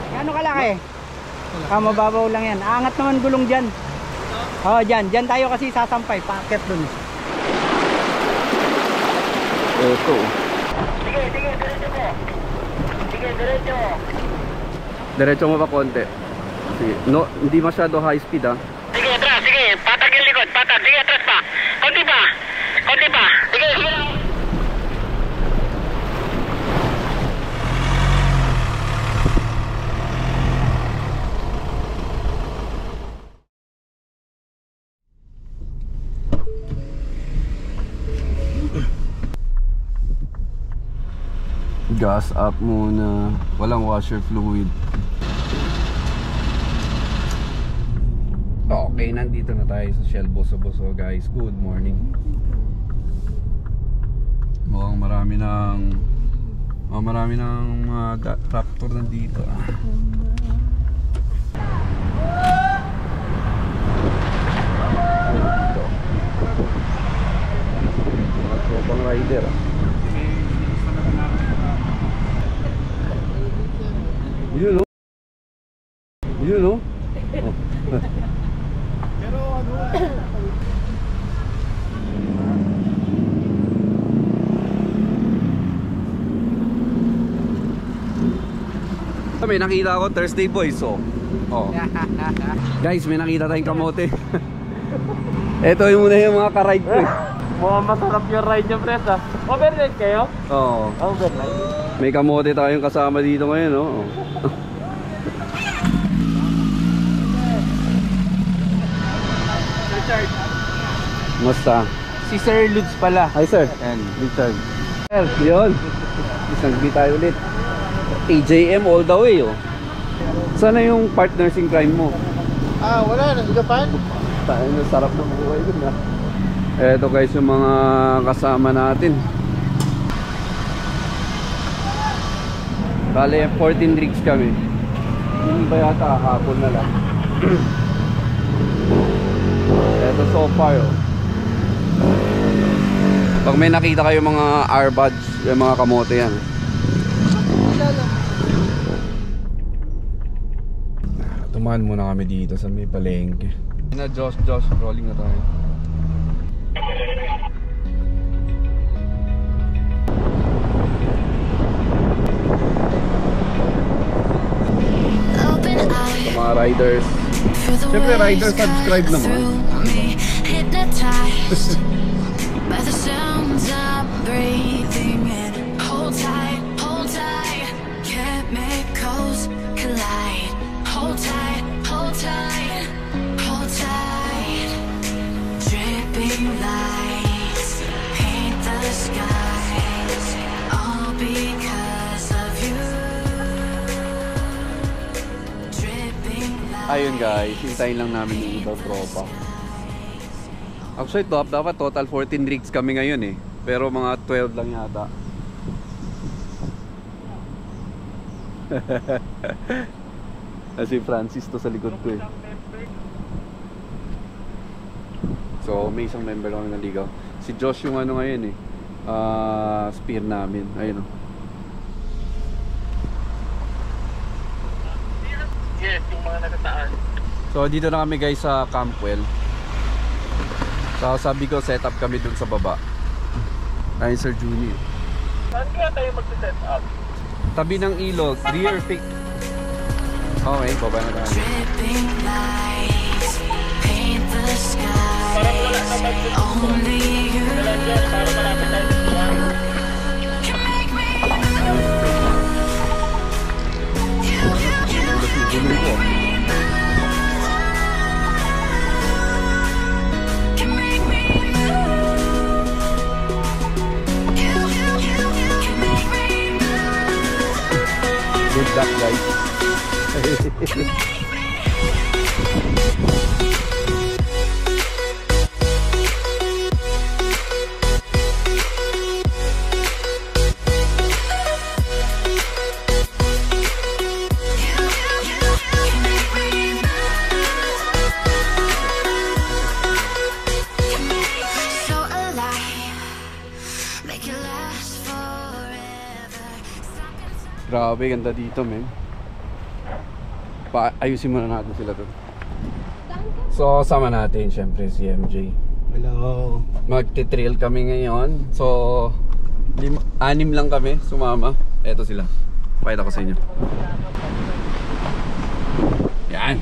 Gano'ng kalaki? Mababaw lang yan. Angat naman gulong dyan. Dyan tayo kasi sasampay. Paakyat dun. Ito. Sige, diretso mo. Sige, diretso. Diretso mo pa konti. Sige. No, hindi masyado high speed ha. Sige, atras, sige. Patag yung likod, patag. Sige, atras pa. Konti pa. Konti pa. Sige, sige lang. Gas up muna. Walang washer fluid. Okay, nandito na tayo sa Shell Boso-Boso guys. Good morning. Mukhang marami ng mga tractor nandito. Mga tropang rider. Yun no? Yun no? Pero ano? May nakita ako Thursday boys Guys, may nakita tayong kamote. Ito yung muna yung mga ka-ride ko. Mukhang masarap yung ride nyo, Pres ha. Overnight kayo? Oo. Overnight. May kamote tayong kasama dito ngayon Richard. Musta? Si Sir Ludes pala. Hi sir. And Richard. Sir, yun. Isang gabi tayo ulit. AJM all the way Sana yung partners in crime mo? Wala. Nasigapan? Tayo na sarap ng buhay dun Eto guys yung mga kasama natin. Bale 14 rigs kami. Yung ba yata hapon na lang. Eto so far Pag may nakita kayo mga R-buds, yung mga kamote yan. Tumahan muna kami dito sa may palengke. Na Josh, rolling na tayo. Sa mga riders. Siyempre riders, subscribe naman. By the sounds I'm breathing in. Hold tight, chemicals collide. Hold tight, hold tight, hold tight. Dripping lights paint the skies, all because of you. Dripping lights. Ayun guys, hintayin lang namin yung ibang tropa. Actually dapat total 14 rigs kami ngayon pero mga 12 lang yata. Si Francis to sa likod ko So may isang member kami naligaw. Si Josh yung ano ngayon spear namin. Ayun Yes, yung mga nakataan. So dito na kami guys sa Campwell. So sabi ko set up kami dun sa baba. Ayun Sir Junior. Saan kaya tayo mag-set up? Tabi ng ilog, rear pick. Okay, baba na tayo. Parang wala na mag-set up. Dalan dyan, para malapit tayo sa Good luck guys. Grabe, ganda dito, men. Ayusin muna natin sila doon. So, sama natin syempre si MJ. Hello. Magti-trail kami ngayon. So, 6 lang kami sumama. Eto sila. Pakita ko sa inyo. Yan.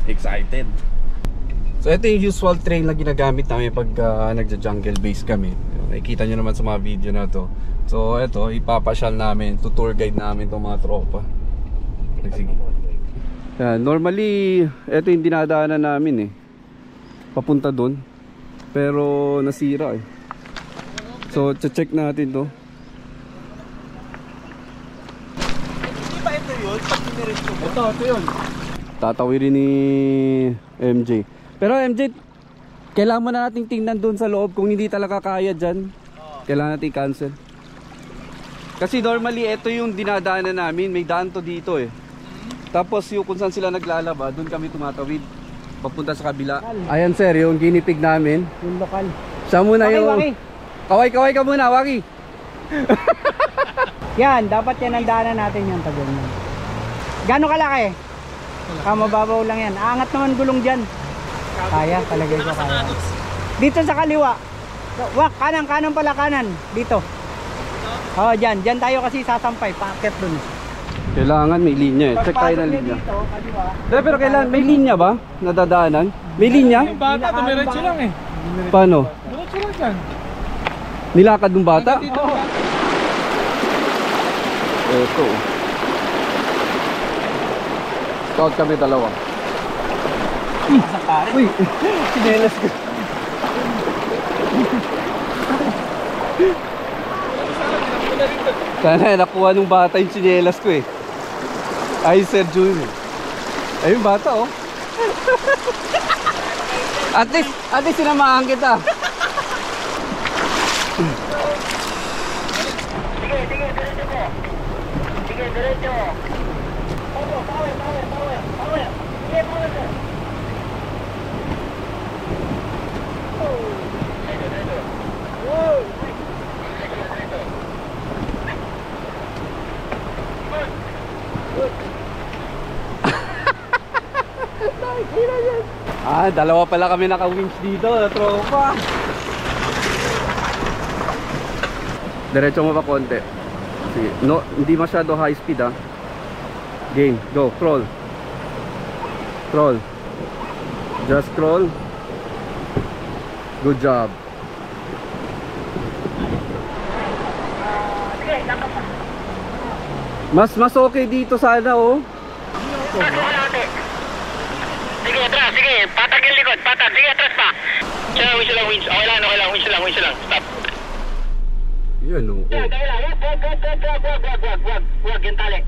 Excited. So ito yung usual trail na ginagamit namin pag nagja-jungle base kami. Nakikita nyo naman sa mga video na to. So ito, ipapasyal namin, tutour guide namin itong mga tropa. Sige. Yan, normally, ito yung dinadaanan namin eh. Papunta doon. Pero nasira eh. So check natin to. Hindi ba ito yun? Pag tiniresto mo? Ito yun. Tatawirin ni MJ. Pero MJ, kailangan mo na nating tingnan doon sa loob. Kung hindi talaga kaya dyan, kailangan natin cancel. Kasi normally, ito yung dinadaanan namin. May daan to dito eh. Tapos yung kung saan sila naglalaba, doon kami tumatawid. Papunta sa kabila. Ayan sir, yung ginipig namin. Yung lokal. Siya muna Waki, yung... Waki. Kaway ka muna, Waki. Yan, dapat yan ang daanan natin yung tagal mo. Gano'ng kalaki? Mababaw lang yan. Aangat naman gulong dyan. Kaya, palagay ko kaya. Dito sa kaliwa. Wak, kanan pala, kanan. Dito. Oh, dyan tayo kasi sasampay. Paakyat dun. Kailangan may linya eh. Check tayo ng linya. Dito, kaliwa. Pero kailangan, may linya ba? Nadadaanan? May linya? Yung bata, tumiretso lang eh. Paano? Diretso lang dyan. Nilakad ng bata? Dito Oo. ba? Ito. Scout kami dalawa. Uy, sinelas ko. Sana nakuha nung bata yung sinelas ko eh. Ay, Sir Jun. Ay, yung bata oh. At least sinamahan kita. Sige, diretso. Power. Sige, power. Dalawa pala kami naka-winch dito, tropa. Diretso mo pa konti. Sige. No, hindi masyado high speed ah. Game, go, crawl. Crawl. Just crawl. Good job. Mas okay dito sana oh. Sige, atras, sige. Patag yung likod, patag. Sige, atras pa. Winch lang. Okay lang. Winch lang. Stop. Yan oh. Kaya lang. Wag yung tali.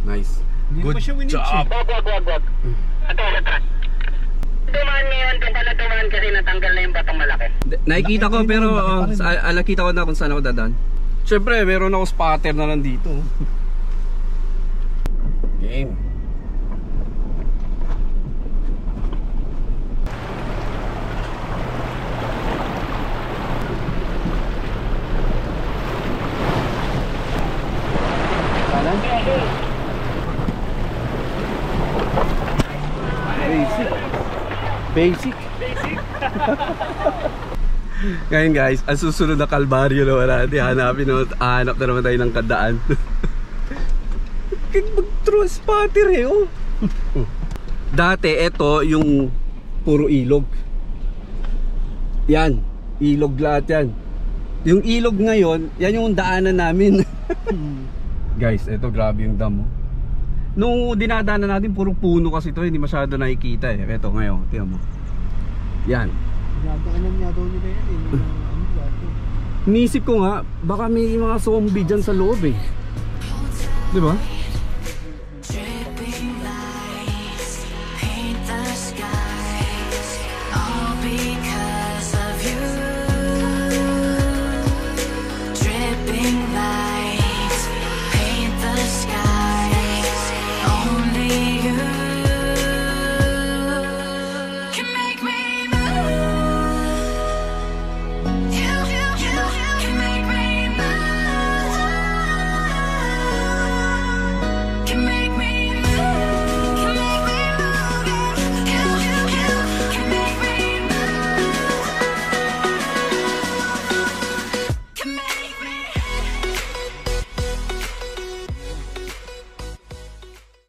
Nice. Good job. Wag. Atras. Dumaan ngayon, kung pala dumaan kasi natanggal na yung batong malaki. Nakikita ko pero nakita ko na kung saan ako dadaan. Siyempre, meron ako spotter na nandito. Game. Kanan? Basic. Ngayon guys, ang susunod na kalbaryo naman natin, hanap na naman tayo ng kadaan. Mag-throw spotter eh oh. Dati ito yung puro ilog. Yan, ilog lahat yan. Yung ilog ngayon, yan yung daanan namin. Guys, ito grabe yung dam oh. Nung dinadaanan natin, puro puno kasi ito, hindi masyado nakikita eh. Ito ngayon, tingnan mo. Yan. Dadaanan niya daw nila yan eh. Niisip ko nga, baka may mga zombie dyan sa loob eh. Di ba?